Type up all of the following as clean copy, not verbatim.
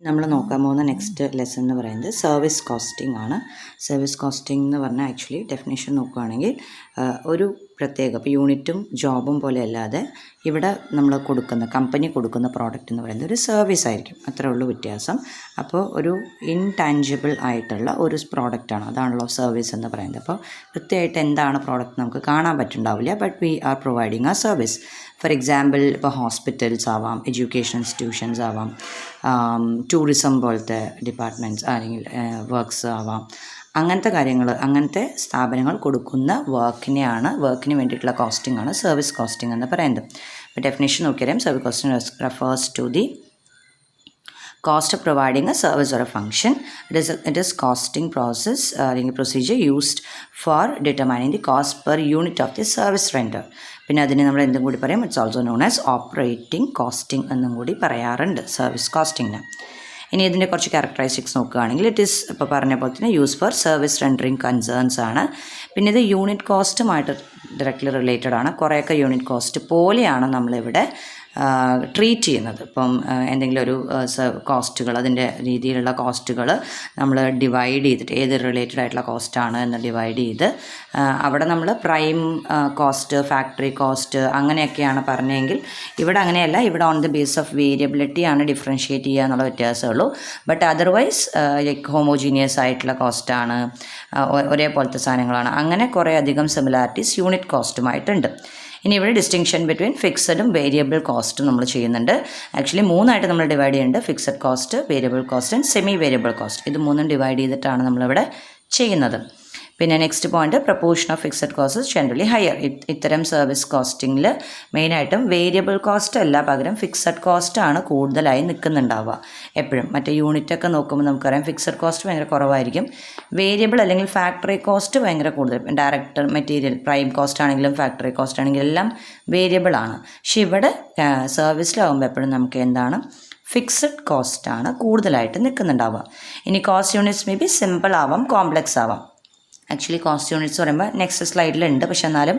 നമ്മൾ നോക്കാൻ പോകുന്ന നെക്സ്റ്റ് ലെസൺ എന്ന് പറയുന്നത് സർവീസ് കോസ്റ്റിംഗ് ആണ്. സർവീസ് കോസ്റ്റിംഗ് എന്ന് പറഞ്ഞാൽ ആക്ച്വലി ഡെഫിനേഷൻ നോക്കുകയാണെങ്കിൽ ഒരു പ്രത്യേക ഇപ്പോൾ യൂണിറ്റും ജോബും പോലെ അല്ലാതെ ഇവിടെ നമ്മൾ കൊടുക്കുന്ന കമ്പനി കൊടുക്കുന്ന പ്രോഡക്റ്റ് എന്ന് പറയുന്നത് ഒരു സർവീസ് ആയിരിക്കും. അത്രേ ഉള്ളൂ വ്യത്യാസം. അപ്പോൾ ഒരു ഇൻടാഞ്ചിബിൾ ആയിട്ടുള്ള ഒരു പ്രോഡക്റ്റാണ്, അതാണല്ലോ സർവീസ് എന്ന് പറയുന്നത്. അപ്പോൾ കൃത്യമായിട്ട് എന്താണ് പ്രോഡക്റ്റ് നമുക്ക് കാണാൻ പറ്റുന്നുണ്ടാവില്ല, ബട്ട് വി ആർ പ്രൊവൈഡിങ് ആ സർവീസ്. ഫോർ എക്സാമ്പിൾ ഇപ്പോൾ ഹോസ്പിറ്റൽസ് ആവാം, എഡ്യൂക്കേഷൻ ഇൻസ്റ്റിറ്റ്യൂഷൻസ് ആവാം, ടൂറിസം പോലത്തെ ഡിപ്പാർട്ട്മെൻറ്റ്സ് അല്ലെങ്കിൽ വർക്ക്സ് ആവാം. അങ്ങനത്തെ കാര്യങ്ങൾ, അങ്ങനത്തെ സ്ഥാപനങ്ങൾ കൊടുക്കുന്ന വർക്കിന് വേണ്ടിയിട്ടുള്ള കോസ്റ്റിംഗ് ആണ് സർവീസ് കോസ്റ്റിംഗ് എന്ന് പറയുന്നത്. ഇപ്പോൾ ഡെഫിനേഷൻ നോക്കിയാലും service costing refers to the cost of providing a service or a function. It is costing process അല്ലെങ്കിൽ procedure used for determining the cost per unit of the service render. പിന്നെ അതിന് നമ്മൾ എന്തും കൂടി പറയും, it's also known as operating costing എന്നും കൂടി പറയാറുണ്ട് സർവീസ് കോസ്റ്റിംഗിന്. ഇനി ഇതിൻ്റെ കുറച്ച് ക്യാരക്ടറിസ്റ്റിക്സ് നോക്കുകയാണെങ്കിൽ ഇറ്റ് ഈസ് ഇപ്പോൾ പറഞ്ഞ പോലെ തന്നെ use for service rendering concerns ആണ്. പിന്നെ ഇത് യൂണിറ്റ് കോസ്റ്റുമായിട്ട് ഡയറക്റ്റ്ലി റിലേറ്റഡ് ആണ്. കുറേയൊക്കെ യൂണിറ്റ് കോസ്റ്റ് പോലെയാണ് നമ്മളിവിടെ ട്രീറ്റ് ചെയ്യുന്നത്. ഇപ്പം എന്തെങ്കിലും ഒരു കോസ്റ്റുകൾ, അതിൻ്റെ രീതിയിലുള്ള കോസ്റ്റുകൾ നമ്മൾ ഡിവൈഡ് ചെയ്തിട്ട് ഏത് റിലേറ്റഡ് ആയിട്ടുള്ള കോസ്റ്റാണ് എന്ന് ഡിവൈഡ് ചെയ്ത് അവിടെ നമ്മൾ പ്രൈം കോസ്റ്റ്, ഫാക്ടറി കോസ്റ്റ് അങ്ങനെയൊക്കെയാണ് പറഞ്ഞതെങ്കിൽ ഇവിടെ അങ്ങനെയല്ല. ഇവിടെ on the base of variability ആണ് ഡിഫറൻഷ്യേറ്റ് ചെയ്യുക എന്നുള്ള വ്യത്യാസമുള്ളൂ. ബട്ട് അതർവൈസ് ലൈക്ക് ഹോമോജീനിയസ് ആയിട്ടുള്ള കോസ്റ്റാണ്, ഒരേപോലത്തെ സാധനങ്ങളാണ്. അങ്ങനെ കുറേ അധികം സിമിലാരിറ്റീസ് യൂണിറ്റ് കോസ്റ്റുമായിട്ടുണ്ട്. ഇനി ഇവിടെ ഡിസ്റ്റിങ്ഷൻ ബിറ്റ്വീൻ ഫിക്സഡും വേരിയബിൾ കോസ്റ്റും നമ്മൾ ചെയ്യുന്നുണ്ട്. ആക്ച്വലി മൂന്നായിട്ട് നമ്മൾ ഡിവൈഡ് ചെയ്യുന്നുണ്ട്: fixed cost, variable cost and semi variable cost. ഇത് മൂന്നും ഡിവൈഡ് ചെയ്തിട്ടാണ് നമ്മളിവിടെ ചെയ്യുന്നത്. പിന്നെ next point, proportion of fixed cost generally higher. ഇത്തരം സർവീസ് കോസ്റ്റിങ്ങിൽ മെയിനായിട്ടും വേരിയബിൾ കോസ്റ്റ് അല്ല, പകരം ഫിക്സഡ് കോസ്റ്റാണ് കൂടുതലായി നിൽക്കുന്നുണ്ടാവുക എപ്പോഴും. മറ്റേ യൂണിറ്റൊക്കെ നോക്കുമ്പോൾ നമുക്കറിയാം ഫിക്സഡ് കോസ്റ്റ് ഭയങ്കര കുറവായിരിക്കും, വേരിയബിൾ അല്ലെങ്കിൽ ഫാക്ടറി കോസ്റ്റ് ഭയങ്കര കൂടുതൽ. ഡയറക്റ്റ് മെറ്റീരിയൽ, പ്രൈം കോസ്റ്റ് ആണെങ്കിലും ഫാക്ടറി കോസ്റ്റ് ആണെങ്കിലും എല്ലാം വേരിയബിൾ ആണ്. പക്ഷെ ഇവിടെ സർവീസിലാവുമ്പോൾ എപ്പോഴും നമുക്ക് എന്താണ്, ഫിക്സഡ് കോസ്റ്റാണ് കൂടുതലായിട്ട് നിൽക്കുന്നുണ്ടാവുക. ഇനി cost units may be simple ആവാം, കോംപ്ലക്സ് ആവാം. ആക്ച്വലി കോസ്റ്റ് യൂണിറ്റ്സ് പറയുമ്പോൾ നെക്സ്റ്റ് സ്ലൈഡിലുണ്ട്. പക്ഷെ എന്നാലും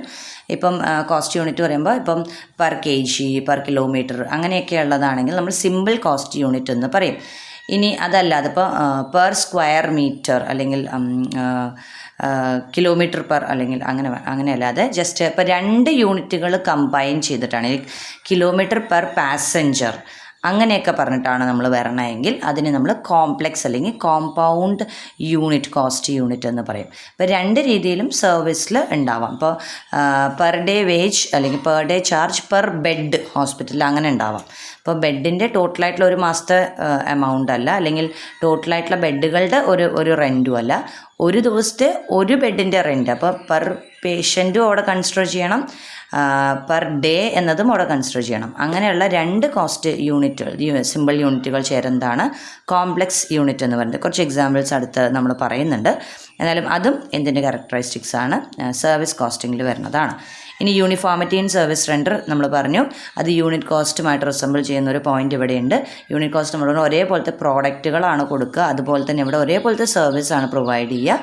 ഇപ്പം കോസ്റ്റ് യൂണിറ്റ് പറയുമ്പോൾ ഇപ്പം per K G, per kilometre അങ്ങനെയൊക്കെ ഉള്ളതാണെങ്കിൽ നമ്മൾ സിമ്പിൾ കോസ്റ്റ് യൂണിറ്റ് എന്ന് പറയും. ഇനി അതല്ലാതെ ഇപ്പോൾ പെർ സ്ക്വയർ മീറ്റർ അല്ലെങ്കിൽ കിലോമീറ്റർ പെർ അല്ലെങ്കിൽ അങ്ങനെയല്ലാതെ ജസ്റ്റ് ഇപ്പോൾ 2 യൂണിറ്റുകൾ കമ്പൈൻ ചെയ്തിട്ടാണ് കിലോമീറ്റർ പെർ പാസഞ്ചർ അങ്ങനെയൊക്കെ പറഞ്ഞിട്ടാണ് നമ്മൾ വരണമെങ്കിൽ അതിന് നമ്മൾ കോംപ്ലക്സ് അല്ലെങ്കിൽ കോമ്പൗണ്ട് യൂണിറ്റ്, കോസ്റ്റ് യൂണിറ്റ് എന്ന് പറയും. ഇപ്പോൾ 2 രീതിയിലും സർവീസിൽ ഉണ്ടാവാം. ഇപ്പോൾ പെർ ഡേ വേജ് അല്ലെങ്കിൽ per day charge per bed ഹോസ്പിറ്റലിൽ അങ്ങനെ ഉണ്ടാവാം. ഇപ്പോൾ ബെഡിൻ്റെ ടോട്ടലായിട്ടുള്ള ഒരു മാസത്തെ എമൗണ്ട് അല്ല, അല്ലെങ്കിൽ ടോട്ടലായിട്ടുള്ള ബെഡുകളുടെ ഒരു റെൻറ്റും അല്ല, ഒരു ദിവസത്തെ ഒരു ബെഡിൻ്റെ റെൻറ്റ്. അപ്പോൾ പെർ പേഷ്യൻറ്റും അവിടെ കൺസിഡർ ചെയ്യണം, പെർ ഡേ എന്നതും അവിടെ കൺസിഡർ ചെയ്യണം. അങ്ങനെയുള്ള 2 കോസ്റ്റ് യൂണിറ്റുകൾ, സിമ്പിൾ യൂണിറ്റുകൾ ചേരുന്നതാണ് കോംപ്ലക്സ് യൂണിറ്റ് എന്ന് പറയുന്നത്. കുറച്ച് എക്സാമ്പിൾസ് അടുത്ത് നമ്മൾ പറയുന്നുണ്ട്. എന്നാലും അതും എന്തിൻ്റെ ക്യാരക്ടറിസ്റ്റിക്സ് ആണ്, സർവീസ് കോസ്റ്റിങ്ങിൽ വരുന്നതാണ്. ഇനി യൂണിഫോമിറ്റി ഇൻ സർവീസ് റെൻഡർ നമ്മൾ പറഞ്ഞു, അത് യൂണിറ്റ് കോസ്റ്റുമായിട്ട് റിസംബിൾ ചെയ്യുന്ന ഒരു പോയിന്റ് ഇവിടെയുണ്ട്. യൂണിറ്റ് കോസ്റ്റ് നമ്മൾ ഒരേപോലത്തെ പ്രോഡക്റ്റുകളാണ് കൊടുക്കുക, അതുപോലെ തന്നെ ഇവിടെ ഒരേപോലത്തെ സർവീസാണ് പ്രൊവൈഡ് ചെയ്യുക.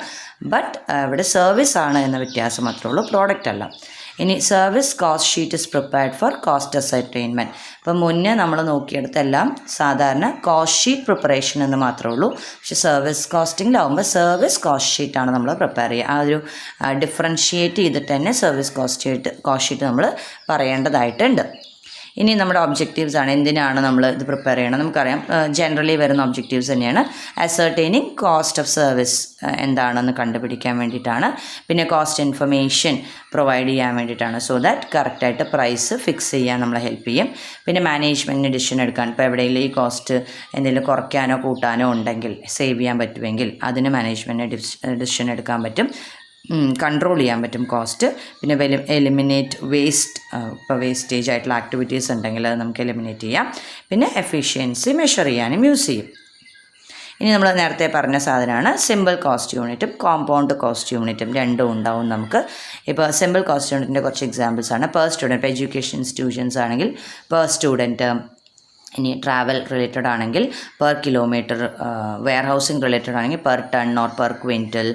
ബട്ട് ഇവിടെ സർവീസ് ആണ് എന്ന വ്യത്യാസം മാത്രമേ ഉള്ളൂ, പ്രോഡക്റ്റ് അല്ല. ഇനി service cost sheet is prepared for cost assignment. അപ്പം മുന്നേ നമ്മൾ നോക്കിയെടുത്തെല്ലാം സാധാരണ കോസ്റ്റ് ഷീറ്റ് പ്രിപ്പറേഷൻ എന്ന് മാത്രമേ ഉള്ളൂ. പക്ഷെ സർവീസ് കോസ്റ്റിങ്ങിലാവുമ്പോൾ സർവീസ് കോസ്റ്റ് ഷീറ്റാണ് നമ്മൾ പ്രിപ്പയർ ചെയ്യുക. ആ ഒരു ഡിഫറൻഷ്യേറ്റ് ചെയ്തിട്ട് തന്നെ സർവീസ് കോസ്റ്റ് ഷീറ്റ് നമ്മൾ പറയേണ്ടതായിട്ടുണ്ട്. ഇനി നമ്മുടെ ഒബ്ജക്റ്റീവ്സ് ആണ്, എന്തിനാണ് നമ്മൾ ഇത് പ്രിപ്പയർ ചെയ്യണം. നമുക്കറിയാം ജനറലി വരുന്ന ഒബ്ജക്റ്റീവ്സ് തന്നെയാണ്. അസർട്ടൈനിങ് കോസ്റ്റ് ഓഫ് സർവീസ് എന്താണെന്ന് കണ്ടുപിടിക്കാൻ വേണ്ടിയിട്ടാണ്. പിന്നെ കോസ്റ്റ് ഇൻഫർമേഷൻ പ്രൊവൈഡ് ചെയ്യാൻ വേണ്ടിയിട്ടാണ്, സോ ദാറ്റ് കറക്റ്റായിട്ട് പ്രൈസ് ഫിക്സ് ചെയ്യാൻ നമ്മളെ ഹെൽപ്പ് ചെയ്യും. പിന്നെ മാനേജ്മെൻറ്റിന് ഡിസിഷൻ എടുക്കാൻ, ഇപ്പോൾ എവിടെയെങ്കിലും ഈ കോസ്റ്റ് എന്തെങ്കിലും കുറയ്ക്കാനോ കൂട്ടാനോ ഉണ്ടെങ്കിൽ, സേവ് ചെയ്യാൻ പറ്റുമെങ്കിൽ അതിന് മാനേജ്മെൻറ്റിന് ഡിസിഷൻ എടുക്കാൻ പറ്റും, കൺട്രോൾ ചെയ്യാൻ പറ്റും കോസ്റ്റ്. പിന്നെ എലിമിനേറ്റ് വേസ്റ്റ്, ഇപ്പോൾ വേസ്റ്റേജ് ആയിട്ടുള്ള ആക്ടിവിറ്റീസ് ഉണ്ടെങ്കിൽ അത് നമുക്ക് എലിമിനേറ്റ് ചെയ്യാം. പിന്നെ എഫിഷ്യൻസി മെഷർ ചെയ്യാനും യൂസ് ചെയ്യും. ഇനി നമ്മൾ നേരത്തെ പറഞ്ഞ സാധനമാണ് സിമ്പിൾ കോസ്റ്റ് യൂണിറ്റും കോമ്പൗണ്ട് കോസ്റ്റ് യൂണിറ്റും, രണ്ടും ഉണ്ടാവും നമുക്ക്. ഇപ്പോൾ സിമ്പിൾ കോസ്റ്റ് യൂണിറ്റിൻ്റെ കുറച്ച് എക്സാമ്പിൾസ് ആണ്. പെർ സ്റ്റുഡൻറ്റ്, ഇപ്പോൾ എഡ്യൂക്കേഷൻ ഇൻസ്റ്റിറ്റ്യൂഷൻസ് ആണെങ്കിൽ പെർ സ്റ്റുഡൻറ്റ്. ഇനി ട്രാവൽ റിലേറ്റഡ് ആണെങ്കിൽ per kilometre, warehousing related ആണെങ്കിൽ per ton or per quintal,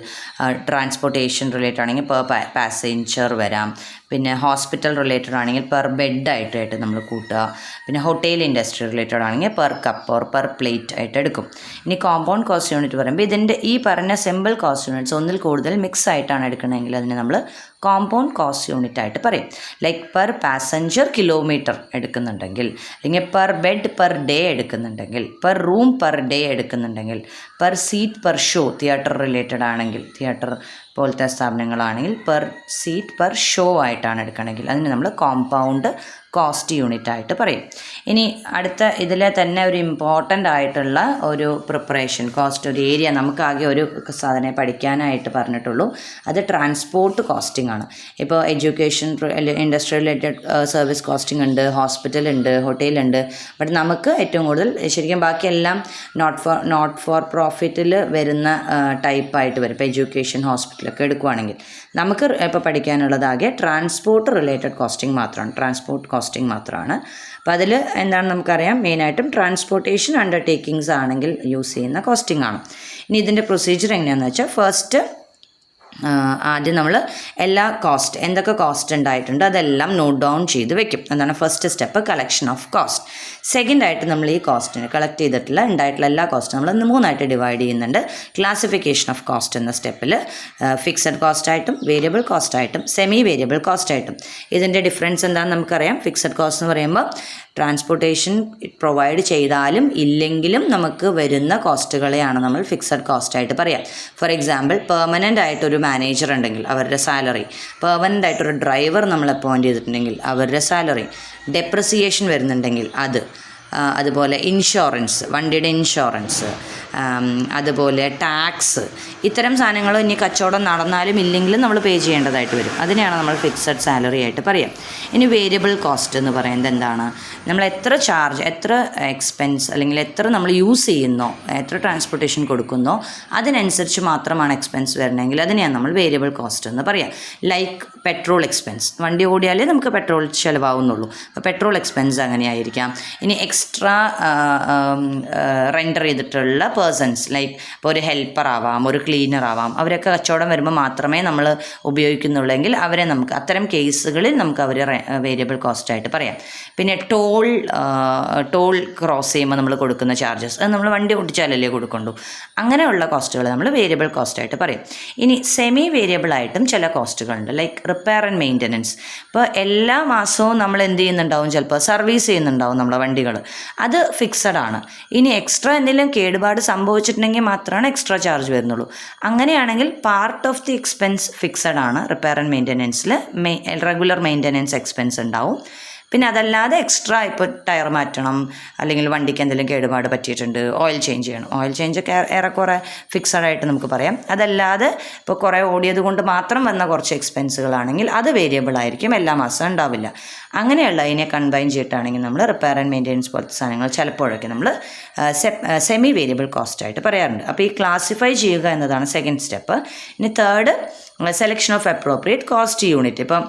transportation related ആണെങ്കിൽ പെർ പാസഞ്ചർ വരാം. പിന്നെ ഹോസ്പിറ്റൽ റിലേറ്റഡ് ആണെങ്കിൽ പെർ ബെഡ് ആയിട്ട് നമ്മൾ കൂട്ടുക. പിന്നെ ഹോട്ടൽ ഇൻഡസ്ട്രി റിലേറ്റഡ് ആണെങ്കിൽ per cup or per plate ആയിട്ട് എടുക്കും. ഇനി കോമ്പൗണ്ട് കോസ്റ്റ് യൂണിറ്റ് പറയുമ്പോൾ ഇതിൻ്റെ ഈ പറഞ്ഞ സിമ്പിൾ കോസ്റ്റ് യൂണിറ്റ്സ് ഒന്നിൽ കൂടുതൽ മിക്സ് ആയിട്ടാണ് എടുക്കണമെങ്കിൽ അതിനെ നമ്മൾ കോമ്പൗണ്ട് കോസ്റ്റ് യൂണിറ്റ് ആയിട്ട് പറയും. ലൈക്ക് പെർ പാസഞ്ചർ കിലോമീറ്റർ എടുക്കുന്നുണ്ടെങ്കിൽ, അല്ലെങ്കിൽ പെർ ബെഡ് പെർ ഡേ എടുക്കുന്നുണ്ടെങ്കിൽ, പെർ റൂം പെർ ഡേ എടുക്കുന്നുണ്ടെങ്കിൽ, per seat per show theatre related ആണെങ്കിൽ, തിയേറ്റർ പോലത്തെ സ്ഥാപനങ്ങളാണെങ്കിൽ പെർ സീറ്റ് പെർ ഷോ ആയിട്ടാണ് എടുക്കണമെങ്കിൽ അതിന് നമ്മൾ കോമ്പൗണ്ട് കോസ്റ്റ് യൂണിറ്റ് ആയിട്ട് പറയും. ഇനി അടുത്ത ഇതിലെ തന്നെ ഒരു ഇമ്പോർട്ടൻ്റ് ആയിട്ടുള്ള ഒരു പ്രിപ്പറേഷൻ കോസ്റ്റ്, ഒരു ഏരിയ നമുക്കാകെ ഒരു സാധനം പഠിക്കാനായിട്ട് പറഞ്ഞിട്ടുള്ളൂ, അത് ട്രാൻസ്പോർട്ട് കോസ്റ്റിംഗ് ആണ്. ഇപ്പോൾ education, industry related service costing ഉണ്ട്, ഹോസ്പിറ്റൽ ഉണ്ട്, ഹോട്ടലുണ്ട്. ബട്ട് നമുക്ക് ഏറ്റവും കൂടുതൽ ശരിക്കും ബാക്കിയെല്ലാം നോട്ട് ഫോർ പ്രോഫിറ്റിൽ വരുന്ന ടൈപ്പായിട്ട് വരും. ഇപ്പോൾ എഡ്യൂക്കേഷൻ, ഹോസ്പിറ്റലൊക്കെ എടുക്കുകയാണെങ്കിൽ നമുക്ക് ഇപ്പോൾ പഠിക്കാനുള്ളതാകെ ട്രാൻസ്പോർട്ട് റിലേറ്റഡ് കോസ്റ്റിംഗ് മാത്രമാണ്, ട്രാൻസ്പോർട്ട് കോസ്റ്റിംഗ് മാത്രമാണ്. അപ്പോൾ അതിൽ എന്താണ് നമുക്കറിയാം, മെയിനായിട്ടും ട്രാൻസ്പോർട്ടേഷൻ അണ്ടർടേക്കിങ്സ് ആണെങ്കിൽ യൂസ് ചെയ്യുന്ന കോസ്റ്റിംഗ് ആണ്. ഇനി ഇതിൻ്റെ പ്രൊസീജിയർ എങ്ങനെയാണെന്ന് വെച്ചാൽ, ഫസ്റ്റ് ആദ്യം നമ്മൾ എല്ലാ കോസ്റ്റ്, എന്തൊക്കെ കോസ്റ്റ് ഉണ്ടായിട്ടുണ്ട് അതെല്ലാം നോട്ട് ഡൗൺ ചെയ്ത് വെക്കും. അതാണ് first step, collection of cost. സെക്കൻഡായിട്ട് നമ്മൾ ഈ കോസ്റ്റിന് കളക്ട് ചെയ്തിട്ടുള്ള ഉണ്ടായിട്ടുള്ള എല്ലാ കോസ്റ്റും നമ്മൾ 3 ഡിവൈഡ് ചെയ്യുന്നുണ്ട്. ക്ലാസിഫിക്കേഷൻ ഓഫ് കോസ്റ്റ് എന്ന സ്റ്റെപ്പിൽ ഫിക്സഡ് കോസ്റ്റ് ആയിട്ടും വേരിയബിൾ കോസ്റ്റ് ആയിട്ടും സെമി വേരിയബിൾ കോസ്റ്റ് ആയിട്ടും. ഇതിൻ്റെ ഡിഫറൻസ് എന്താണെന്ന് നമുക്കറിയാം. ഫിക്സഡ് കോസ്റ്റ് എന്ന് പറയുമ്പോൾ ട്രാൻസ്പോർട്ടേഷൻ പ്രൊവൈഡ് ചെയ്താലും ഇല്ലെങ്കിലും നമുക്ക് വരുന്ന കോസ്റ്റുകളെയാണ് നമ്മൾ ഫിക്സഡ് കോസ്റ്റ് ആയിട്ട് പറയാം. ഫോർ എക്സാമ്പിൾ, പെർമനൻ്റ് ആയിട്ടൊരു മാനേജർ ഉണ്ടെങ്കിൽ അവരുടെ സാലറി, പെർമനൻ്റ് ആയിട്ടൊരു ഡ്രൈവർ നമ്മൾ അപ്പോയിൻറ്റ് ചെയ്തിട്ടുണ്ടെങ്കിൽ അവരുടെ സാലറി, ഡെപ്രിസിയേഷൻ വരുന്നുണ്ടെങ്കിൽ അത്, അതുപോലെ ഇൻഷുറൻസ്, വണ്ടിയുടെ ഇൻഷുറൻസ്, അതുപോലെ ടാക്സ്, ഇത്തരം സാധനങ്ങൾ ഇനി കച്ചവടം നടന്നാലും ഇല്ലെങ്കിലും നമ്മൾ പേ ചെയ്യേണ്ടതായിട്ട് വരും. അതിനെയാണ് നമ്മൾ ഫിക്സഡ് സാലറി ആയിട്ട് പറയാം. ഇനി വേരിയബിൾ കോസ്റ്റ് എന്ന് പറയുന്നത് എന്താണ്? നമ്മൾ എത്ര ചാർജ്, എത്ര എക്സ്പെൻസ് അല്ലെങ്കിൽ എത്ര നമ്മൾ യൂസ് ചെയ്യുന്നോ, എത്ര ട്രാൻസ്പോർട്ടേഷൻ കൊടുക്കുന്നോ അതിനനുസരിച്ച് മാത്രമാണ് എക്സ്പെൻസ് വരണമെങ്കിൽ അതിനെയാണ് നമ്മൾ വേരിയബിൾ കോസ്റ്റ് എന്ന് പറയാം. ലൈക്ക് പെട്രോൾ എക്സ്പെൻസ്, വണ്ടി ഓടിയാലേ നമുക്ക് പെട്രോൾ ചിലവാകുന്നുള്ളൂ, അപ്പോൾ പെട്രോൾ എക്സ്പെൻസ് അങ്ങനെയായിരിക്കാം. ഇനി എക്സ്ട്രാ റെൻഡർ ചെയ്തിട്ടുള്ള പേഴ്സൺസ്, ലൈക്ക് ഇപ്പോൾ ഒരു ഹെൽപ്പർ ആവാം, ഒരു ക്ലീനർ ആവാം, അവരൊക്കെ കച്ചവടം വരുമ്പോൾ മാത്രമേ നമ്മൾ ഉപയോഗിക്കുന്നുള്ളെങ്കിൽ അവരെ നമുക്ക് അത്തരം കേസുകളിൽ നമുക്ക് അവർ വേരിയബിൾ കോസ്റ്റായിട്ട് പറയാം. പിന്നെ ടോൾ ക്രോസ് ചെയ്യുമ്പോൾ നമ്മൾ കൊടുക്കുന്ന ചാർജസ്, അത് നമ്മൾ വണ്ടി ഓടിച്ചാലല്ലേ കൊടുക്കുള്ളൂ. അങ്ങനെയുള്ള കോസ്റ്റുകൾ നമ്മൾ വേരിയബിൾ കോസ്റ്റായിട്ട് പറയും. ഇനി സെമി വേരിയബിൾ ആയിട്ടും ചില കോസ്റ്റുകളുണ്ട്, ലൈക്ക് റിപ്പയർ ആൻഡ് മെയിൻ്റനൻസ്. ഇപ്പോൾ എല്ലാ മാസവും നമ്മൾ എന്ത് ചെയ്യുന്നുണ്ടാവും, ചിലപ്പോൾ സർവീസ് ചെയ്യുന്നുണ്ടാവും നമ്മളെ വണ്ടികൾ, അത് ഫിക്സഡ് ആണ്. ഇനി എക്സ്ട്രാ എന്തെങ്കിലും കേടുപാട് സംഭവിച്ചിട്ടുണ്ടെങ്കിൽ മാത്രമാണ് എക്സ്ട്രാ ചാർജ് വരുന്നുള്ളൂ. അങ്ങനെയാണെങ്കിൽ part of the expense fixed ആണ്. റിപ്പയർ ആൻഡ് മെയിൻ്റനൻസിൽ റെഗുലർ മെയിൻ്റനൻസ് എക്സ്പെൻസ് ഉണ്ടാവും. പിന്നെ അതല്ലാതെ എക്സ്ട്രാ ഇപ്പോൾ ടയർ മാറ്റണം, അല്ലെങ്കിൽ വണ്ടിക്ക് എന്തെങ്കിലും കേടുപാട് പറ്റിയിട്ടുണ്ട്, ഓയിൽ ചേഞ്ച് ചെയ്യണം, ഓയിൽ ചേഞ്ചൊക്കെ ഏറെക്കുറെ ഫിക്സഡ് ആയിട്ട് നമുക്ക് പറയാം. അതല്ലാതെ ഇപ്പോൾ കുറേ ഓടിയത് കൊണ്ട് മാത്രം വന്ന കുറച്ച് എക്സ്പെൻസുകളാണെങ്കിൽ അത് വേരിയബിൾ ആയിരിക്കും, എല്ലാ മാസവും ഉണ്ടാവില്ല. അങ്ങനെയുള്ള അതിനെ കൺബൈൻ ചെയ്തിട്ടാണെങ്കിൽ നമ്മൾ റിപ്പയർ ആൻഡ് മെയിൻ്റെനൻസ് പോലത്തെ സാധനങ്ങൾ ചിലപ്പോഴൊക്കെ നമ്മൾ സെമി വേരിയബിൾ കോസ്റ്റായിട്ട് പറയാറുണ്ട്. അപ്പോൾ ഈ ക്ലാസിഫൈ ചെയ്യുക എന്നതാണ് സെക്കൻഡ് സ്റ്റെപ്പ്. ഇനി third, selection of appropriate cost unit. ഇപ്പം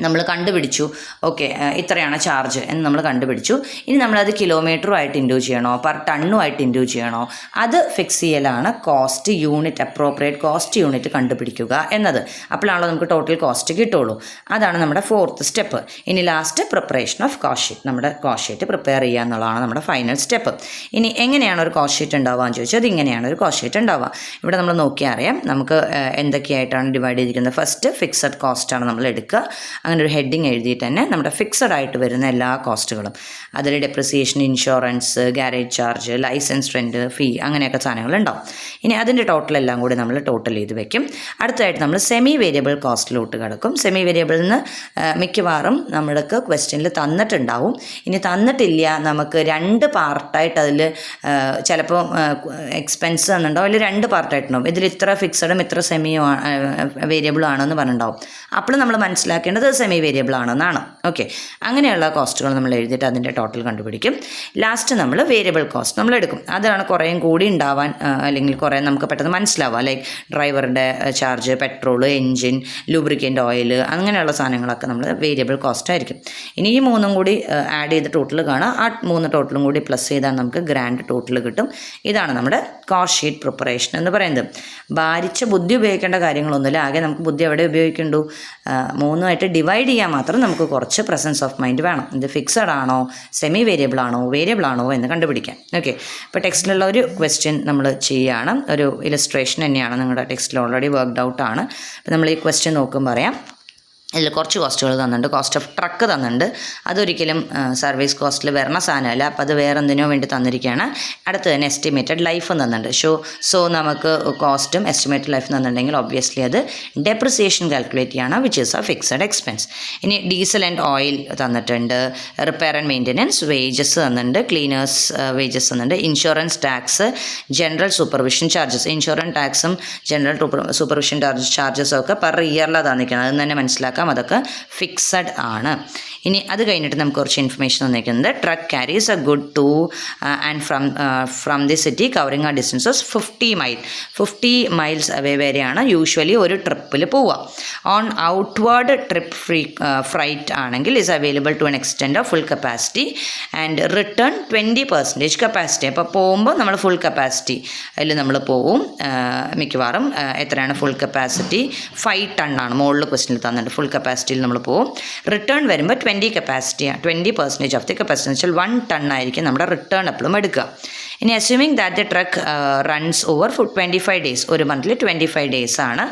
നമ്മൾ കണ്ടുപിടിച്ചു, ഓക്കെ ഇത്രയാണ് ചാർജ് എന്ന് നമ്മൾ കണ്ടുപിടിച്ചു. ഇനി നമ്മളത് കിലോമീറ്ററുമായിട്ട് ഇൻഡ്യൂസ് ചെയ്യണോ, പെർ ടണ്ണുമായിട്ട് ഇൻഡ്യൂസ് ചെയ്യണോ, അത് ഫിക്സ് ചെയ്യലാണ് cost unit, appropriate cost unit കണ്ടുപിടിക്കുക എന്നത്. അപ്പോഴാണല്ലോ നമുക്ക് ടോട്ടൽ കോസ്റ്റ് കിട്ടുള്ളൂ. അതാണ് നമ്മുടെ ഫോർത്ത് സ്റ്റെപ്പ്. ഇനി last preparation of cost sheet. നമ്മുടെ കോസ്റ്റ് ഷീറ്റ് പ്രിപ്പയർ ചെയ്യുക എന്നുള്ളതാണ് നമ്മുടെ ഫൈനൽ സ്റ്റെപ്പ്. ഇനി എങ്ങനെയാണ് ഒരു കോസ്റ്റ് ഷീറ്റ് ഉണ്ടാവുക എന്ന് ചോദിച്ചാൽ, അത് ഇങ്ങനെയാണ് ഒരു കോസ്റ്റ് ഷീറ്റ് ഉണ്ടാവുക. ഇവിടെ നമ്മൾ നോക്കിയാൽ അറിയാം നമുക്ക് എന്തൊക്കെയായിട്ടാണ് ഡിവൈഡ് ചെയ്തിരിക്കുന്നത്. ഫസ്റ്റ് ഫിക്സഡ് കോസ്റ്റാണ് നമ്മൾ എടുക്കുക. അങ്ങനെ ഒരു ഹെഡിങ് എഴുതിയിട്ട് തന്നെ നമ്മുടെ ഫിക്സഡ് ആയിട്ട് വരുന്ന എല്ലാ കോസ്റ്റുകളും, അതിൽ depreciation, insurance, garage charge, licence rent, fee, അങ്ങനെയൊക്കെ സാധനങ്ങളുണ്ടാവും. ഇനി അതിൻ്റെ ടോട്ടൽ എല്ലാം കൂടി നമ്മൾ ടോട്ടൽ ചെയ്ത് വെക്കും. അടുത്തതായിട്ട് നമ്മൾ സെമി വേരിയബിൾ കോസ്റ്റിലോട്ട് കിടക്കും. സെമി വേരിയബിളിൽ നിന്ന് മിക്കവാറും നമ്മൾക്ക് ക്വസ്റ്റ്യനിൽ തന്നിട്ടുണ്ടാവും. ഇനി തന്നിട്ടില്ല, നമുക്ക് 2 പാർട്ടായിട്ട് അതിൽ ചിലപ്പോൾ എക്സ്പെൻസ് എന്നുണ്ടാവും, അതിൽ 2 പാർട്ടായിട്ടുണ്ടാവും. ഇതിൽ ഇത്ര ഫിക്സഡും ഇത്ര സെമിയും വേരിയബിളും ആണെന്ന് പറഞ്ഞിട്ടുണ്ടാവും. അപ്പോൾ നമ്മൾ മനസ്സിലാക്കേണ്ടത് സെമി വേരിയബിൾ ആണെന്നാണ്. ഓക്കെ, അങ്ങനെയുള്ള കോസ്റ്റുകൾ നമ്മൾ എഴുതിയിട്ട് അതിൻ്റെ ടോട്ടൽ കണ്ടുപിടിക്കും. ലാസ്റ്റ് നമ്മൾ വേരിയബിൾ കോസ്റ്റ് നമ്മൾ എടുക്കും. അതാണ് കുറേയും കൂടി ഉണ്ടാവാൻ, അല്ലെങ്കിൽ കുറേ നമുക്ക് പെട്ടെന്ന് മനസ്സിലാവുക. ലൈക്ക് ഡ്രൈവറിൻ്റെ charge, petrol, engine, lubricant oil, അങ്ങനെയുള്ള സാധനങ്ങളൊക്കെ നമ്മൾ വേരിയബിൾ കോസ്റ്റ് ആയിരിക്കും. ഇനി ഈ 3 കൂടി ആഡ് ചെയ്ത് ടോട്ടൽ കാണാം. ആ 3 ടോട്ടലും കൂടി പ്ലസ് ചെയ്താൽ നമുക്ക് ഗ്രാൻഡ് ടോട്ടൽ കിട്ടും. ഇതാണ് നമ്മുടെ കോസ്റ്റ് ഷീറ്റ് പ്രിപ്പറേഷൻ എന്ന് പറയുന്നത്. ഭാരിച്ച ബുദ്ധി ഉപയോഗിക്കേണ്ട കാര്യങ്ങളൊന്നുമില്ല. ആകെ നമുക്ക് ബുദ്ധി എവിടെ ഉപയോഗിക്കേണ്ടു, 3 ഡിവൈഡ് ഡിവൈഡ് ചെയ്യാൻ മാത്രം നമുക്ക് കുറച്ച് പ്രസൻസ് ഓഫ് മൈൻഡ് വേണം. ഇത് ഫിക്സഡ് ആണോ, സെമി വേരിയബിൾ ആണോ എന്ന് കണ്ടുപിടിക്കാൻ. ഓക്കെ, ഇപ്പോൾ ടെക്സ്റ്റിലുള്ള ഒരു ക്വസ്റ്റ്യൻ നമ്മൾ ചെയ്യുകയാണ്. ഒരു ഇലസ്ട്രേഷൻ തന്നെയാണ്, നിങ്ങളുടെ ടെക്സ്റ്റിൽ ഓൾറെഡി വർക്ക്ഡ് ഔട്ടാണ്. അപ്പോൾ നമ്മൾ ഈ ക്വസ്റ്റ്യൻ നോക്കുമ്പോൾ പറയാം, ഇതിൽ കുറച്ച് കോസ്റ്റുകൾ തന്നിട്ടുണ്ട്. കോസ്റ്റ് ഓഫ് ട്രക്ക് തന്നിട്ടുണ്ട്. അതൊരിക്കലും സർവീസ് കോസ്റ്റിൽ വരണ സാധനമല്ല, അപ്പോൾ അത് വേറെ എന്തിനോ വേണ്ടി തന്നിരിക്കുകയാണ്. അടുത്ത് തന്നെ എസ്റ്റിമേറ്റഡ് ലൈഫ് തന്നിട്ടുണ്ട്. സോ നമുക്ക് കോസ്റ്റും എസ്റ്റിമേറ്റഡ് ലൈഫ് തന്നിട്ടുണ്ടെങ്കിൽ ഒബ്വിയസ്ലി അത് ഡെപ്രിസിയേഷൻ കാൽക്കുലേറ്റ് ചെയ്യണം, which is A fixed expense. ഇനി ഡീസൽ ആൻഡ് ഓയിൽ തന്നിട്ടുണ്ട്. റിപ്പയർ ആൻഡ് മെയിൻ്റനൻസ് വേജസ് തന്നിട്ടുണ്ട്. ക്ലീനേഴ്സ് വേജസ് തന്നിട്ടുണ്ട്. Insurance tax, general supervision charges. Insurance ടാക്സും ജനറൽ സൂപ്പർവിഷൻ ചാർജസും ഒക്കെ പെർ ഇയറിലാണ് തന്നിരിക്കുന്നത്. അത് തന്നെ മനസ്സിലാക്കാം, അതൊക്കെ ഫിക്സഡ് ആണ്. ഇനി അത് കഴിഞ്ഞിട്ട് നമുക്ക് കുറച്ച് ഇൻഫർമേഷൻ തന്നിരിക്കുന്നത്, truck carries a good to and from the city covering a distances 50 mile. 50 miles away വരെയാണ് യൂഷ്വലി ഒരു ട്രിപ്പിൽ പോവുക. ഓൺ ഔട്ട്വേർഡ് ട്രിപ്പ് ഫ്രൈറ്റ് ആണെങ്കിൽ is available to an extent of full capacity and return 20% capacity. അപ്പോൾ പോകുമ്പോൾ നമ്മൾ full capacity അതിൽ നമ്മൾ പോവും. മിക്കവാറും എത്രയാണ് ഫുൾ കപ്പാസിറ്റി? 5 ടണ്ണാണ് മുകളിൽ ക്വസ്റ്റിനിൽ തന്നിട്ടുണ്ട്. ഫുൾ കപ്പാസിറ്റിയിൽ നമ്മൾ പോവും. റിട്ടേൺ വരുമ്പോൾ 20% ഓഫ് ദി കപ്പാസിറ്റി എന്ന് വെച്ചാൽ 1 ടൺ ആയിരിക്കും നമ്മുടെ റിട്ടേൺ എപ്പോഴും എടുക്കുക. ഇനി assuming that the truck runs over 25 days, ഒരു മന്തിൽ 25 ഡേയ്സ് ആണ്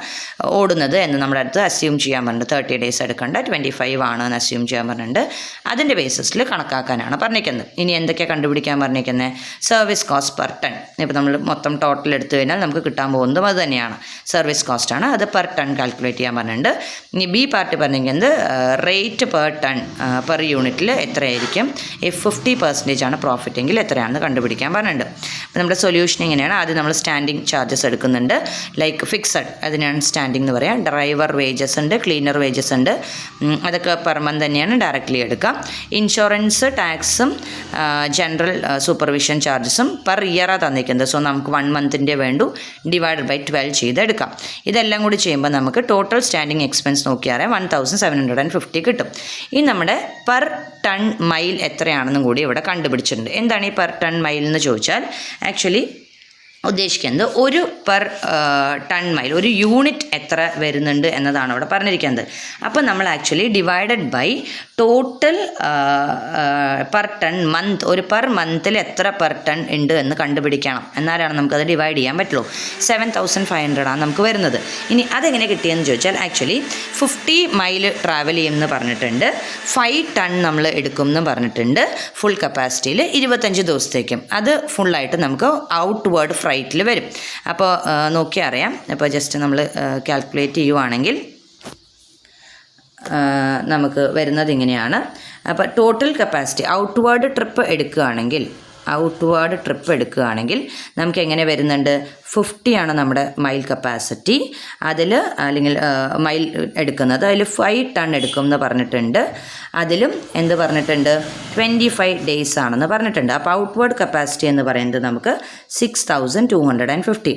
ഓടുന്നത് എന്ന് നമ്മുടെ അടുത്ത് അസ്യൂം ചെയ്യാൻ പറഞ്ഞിട്ടുണ്ട്. 30 ഡേയ്സ് എടുക്കേണ്ട, 25 ആണ് എന്ന് അസ്യൂം ചെയ്യാൻ പറഞ്ഞിട്ടുണ്ട്. അതിൻ്റെ ബേസിസിൽ കണക്കാക്കാനാണ് പറഞ്ഞിരിക്കുന്നത്. ഇനി എന്തൊക്കെയാണ് കണ്ടുപിടിക്കാൻ പറഞ്ഞിരിക്കുന്നത്? Service cost per ton. ഇപ്പോൾ നമ്മൾ മൊത്തം ടോട്ടൽ എടുത്തു കഴിഞ്ഞാൽ നമുക്ക് കിട്ടാൻ പോകുന്നതും അത് തന്നെയാണ്, സർവീസ് കോസ്റ്റാണ്. അത് പെർ ടൺ കാൽക്കുലേറ്റ് ചെയ്യാൻ പറഞ്ഞിട്ടുണ്ട്. ഇനി ബി പാർട്ട് പറഞ്ഞിരിക്കുന്നത് റേറ്റ് പെർ ടൺ പെർ യൂണിറ്റിൽ എത്രയായിരിക്കും, if 50% ആണ് പ്രോഫിറ്റ് എങ്കിൽ എത്രയാണെന്ന് കണ്ടുപിടിക്കാൻ പറഞ്ഞിട്ടുണ്ട്. അപ്പോൾ നമ്മുടെ സൊല്യൂഷൻ എങ്ങനെയാണ്? ആദ്യം നമ്മൾ സ്റ്റാൻഡിങ് ചാർജസ് എടുക്കുന്നുണ്ട്, ലൈക്ക് ഫിക്സഡ്, അതിനാണ് സ്റ്റാൻഡിങ് എന്ന് പറയാം. ഡ്രൈവർ വേജസ് ഉണ്ട്, ക്ലീനർ വേജസ് ഉണ്ട്, അതൊക്കെ പെർ മന്ത് തന്നെയാണ് ഡയറക്റ്റ്ലി എടുക്കാം. ഇൻഷുറൻസ് ടാക്സും ജനറൽ സൂപ്പർവിഷൻ ചാർജസും പെർ ഇയറാണ് തന്നിരിക്കുന്നത്. സോ നമുക്ക് 1 മന്തിൻ്റെ വേണ്ടു ഡിവൈഡഡ് ബൈ 12 ചെയ്തെടുക്കാം. ഇതെല്ലാം കൂടി ചെയ്യുമ്പോൾ നമുക്ക് ടോട്ടൽ സ്റ്റാൻഡിങ് എക്സ്പെൻസ് നോക്കിയാൽ 1750 കിട്ടും. ഈ നമ്മുടെ പെർ ടൺ മൈൽ എത്രയാണെന്നും കൂടി ഇവിടെ കണ്ടുപിടിച്ചിട്ടുണ്ട്. എന്താണ് ഈ പെർ ടൺ മൈൽ എന്ന് ചോദിച്ചാൽ ആക്ച്വലി ഉദ്ദേശിക്കുന്നത് ഒരു പെർ ടൺ മൈൽ, ഒരു യൂണിറ്റ് എത്ര വരുന്നുണ്ട് എന്നതാണ് അവിടെ പറഞ്ഞിരിക്കുന്നത്. അപ്പോൾ നമ്മൾ actually divided by total per ton month, ഒരു പെർ മന്തിൽ എത്ര പെർ ടൺ ഉണ്ട് എന്ന് കണ്ടുപിടിക്കണം. എന്നാലാണ് നമുക്കത് ഡിവൈഡ് ചെയ്യാൻ പറ്റുള്ളൂ. 7500 ആണ് നമുക്ക് വരുന്നത്. ഇനി അതെങ്ങനെ കിട്ടിയെന്ന് ചോദിച്ചാൽ ആക്ച്വലി 50 മൈൽ ട്രാവൽ ചെയ്യുമെന്ന് പറഞ്ഞിട്ടുണ്ട്, 5 ടൺ നമ്മൾ എടുക്കും എന്ന് പറഞ്ഞിട്ടുണ്ട് ഫുൾ കപ്പാസിറ്റിയിൽ 25 ദിവസത്തേക്കും. അത് ഫുള്ളായിട്ട് നമുക്ക് ഔട്ട്വേർഡ് ഫ്രൈറ്റിൽ വരും. അപ്പോൾ നോക്കിയാൽ അറിയാം. അപ്പോൾ ജസ്റ്റ് നമ്മൾ കാൽക്കുലേറ്റ് ചെയ്യുവാണെങ്കിൽ നമുക്ക് വരുന്നത് ഇങ്ങനെയാണ്. അപ്പോൾ ടോട്ടൽ കപ്പാസിറ്റി ഔട്ട്വേർഡ് ട്രിപ്പ് എടുക്കുകയാണെങ്കിൽ നമുക്ക് എങ്ങനെ വരുന്നുണ്ട്? 50 ആണ് നമ്മുടെ മൈൽ കപ്പാസിറ്റി. അതിൽ അല്ലെങ്കിൽ മൈൽ എടുക്കുന്നത്, അതിൽ 5 ടൺ എടുക്കും എന്ന് പറഞ്ഞിട്ടുണ്ട്. അതിലും എന്ത് പറഞ്ഞിട്ടുണ്ട്? 25 ഡേയ്സ് ആണെന്ന് പറഞ്ഞിട്ടുണ്ട്. അപ്പോൾ ഔട്ട്വേർഡ് കപ്പാസിറ്റി എന്ന് പറയുന്നത് നമുക്ക് 6250.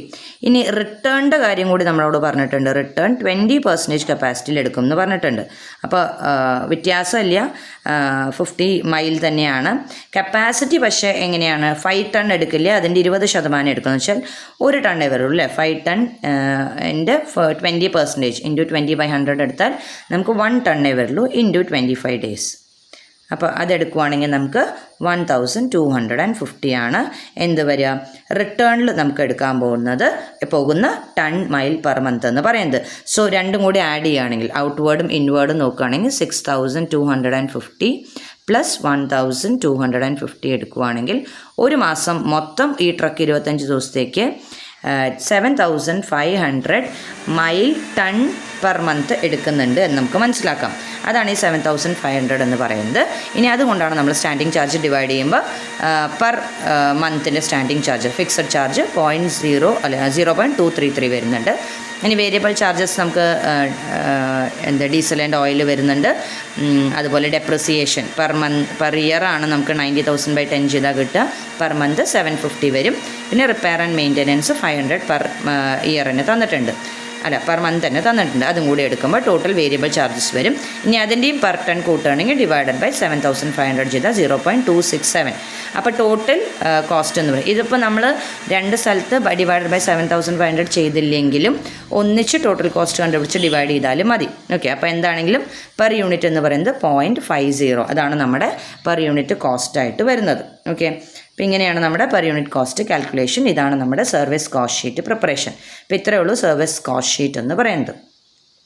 ഇനി റിട്ടേണിൻ്റെ കാര്യം കൂടി നമ്മളോട് പറഞ്ഞിട്ടുണ്ട്. റിട്ടേൺ 20% കപ്പാസിറ്റിയിൽ എടുക്കും എന്ന് പറഞ്ഞിട്ടുണ്ട്. അപ്പോൾ വ്യത്യാസമില്ല, 50 മൈൽ തന്നെയാണ്. കപ്പാസിറ്റി പക്ഷേ എങ്ങനെയാണ്? 5 ടൺ എടുക്കില്ല, അതിൻ്റെ 20% എടുക്കുന്നത് വെച്ചാൽ 1 ടണ്ണേ വരുള്ളൂ അല്ലേ? 5 ടൺ എൻ്റെ 20% ഇൻറ്റു 20/100 എടുത്താൽ നമുക്ക് 1 ടണ്ണേ വരുള്ളൂ ഇൻറ്റു 25 ഡേയ്സ്. അപ്പോൾ അതെടുക്കുവാണെങ്കിൽ നമുക്ക് 1250 ആണ് എന്ത് വരിക? റിട്ടേണിൽ നമുക്ക് എടുക്കാൻ പോകുന്ന ടൺ മൈൽ പെർ മന്ത് എന്ന് പറയുന്നത്. സോ രണ്ടും കൂടി ആഡ് ചെയ്യുകയാണെങ്കിൽ ഔട്ട്വേർഡും ഇൻവേർഡും നോക്കുകയാണെങ്കിൽ 6250 പ്ലസ് 1250 എടുക്കുകയാണെങ്കിൽ ഒരു മാസം മൊത്തം ഈ ട്രക്ക് 25 ദിവസത്തേക്ക് 7500 മൈൽ ടൺ പെർ മന്ത് എടുക്കുന്നുണ്ട് എന്ന് നമുക്ക് മനസ്സിലാക്കാം. അതാണ് ഈ 7500 എന്ന് പറയുന്നത്. ഇനി അതുകൊണ്ടാണ് നമ്മൾ സ്റ്റാൻഡിങ് ചാർജ് ഡിവൈഡ് ചെയ്യുമ്പോൾ പെർ മന്തിൻ്റെ സ്റ്റാൻഡിങ് ചാർജ് ഫിക്സഡ് ചാർജ് 0.233 വരുന്നുണ്ട്. ഇനി വേരിയബിൾ ചാർജസ് നമുക്ക് ഡീസൽ ആൻഡ് ഓയിൽ വരുന്നുണ്ട്. അതുപോലെ ഡെപ്രിസിയേഷൻ പെർ ഇയർ ആണ് നമുക്ക് 90,000/10 ചെയ്താൽ കിട്ടുക. പെർ മന്ത് 750 വരും. പിന്നെ റിപ്പയർ ആൻഡ് മെയിൻ്റനൻസ് 500 പെർ ഇയറിന് തന്നിട്ടുണ്ട്. പെർ മന്ത് തന്നെ തന്നിട്ടുണ്ട്. അതും കൂടി എടുക്കുമ്പോൾ ടോട്ടൽ വേരിയബിൾ ചാർജസ് വരും. ഇനി അതിൻ്റെയും പെർ ടൺ കൂട്ടുകയാണെങ്കിൽ ഡിവൈഡഡ് ബൈ 7500 ചെയ്താൽ 0.267. അപ്പോൾ ടോട്ടൽ കോസ്റ്റ് എന്ന് പറയും. ഇതിപ്പോൾ നമ്മൾ 2 സ്ഥലത്ത് ഡിവൈഡഡ് ബൈ 7500 ചെയ്തില്ലെങ്കിലും ഒന്നിച്ച് ടോട്ടൽ കോസ്റ്റ് കണ്ടുപിടിച്ച് ഡിവൈഡ് ചെയ്താലും മതി. ഓക്കെ, അപ്പോൾ എന്താണെങ്കിലും പെർ യൂണിറ്റ് എന്ന് പറയുന്നത് 0.50 അതാണ് നമ്മുടെ പെർ യൂണിറ്റ് കോസ്റ്റായിട്ട് വരുന്നത്. ഓക്കെ, അപ്പോൾ ഇങ്ങനെയാണ് നമ്മുടെ പെർ യൂണിറ്റ് കോസ്റ്റ് കാൽക്കുലേഷൻ. ഇതാണ് നമ്മുടെ സർവീസ് കോസ്റ്റ് ഷീറ്റ് പ്രിപ്പറേഷൻ. അപ്പോൾ ഇത്രയേ ഉള്ളൂ സർവീസ് കോസ്റ്റ് ഷീറ്റ് എന്ന് പറയുന്നത്.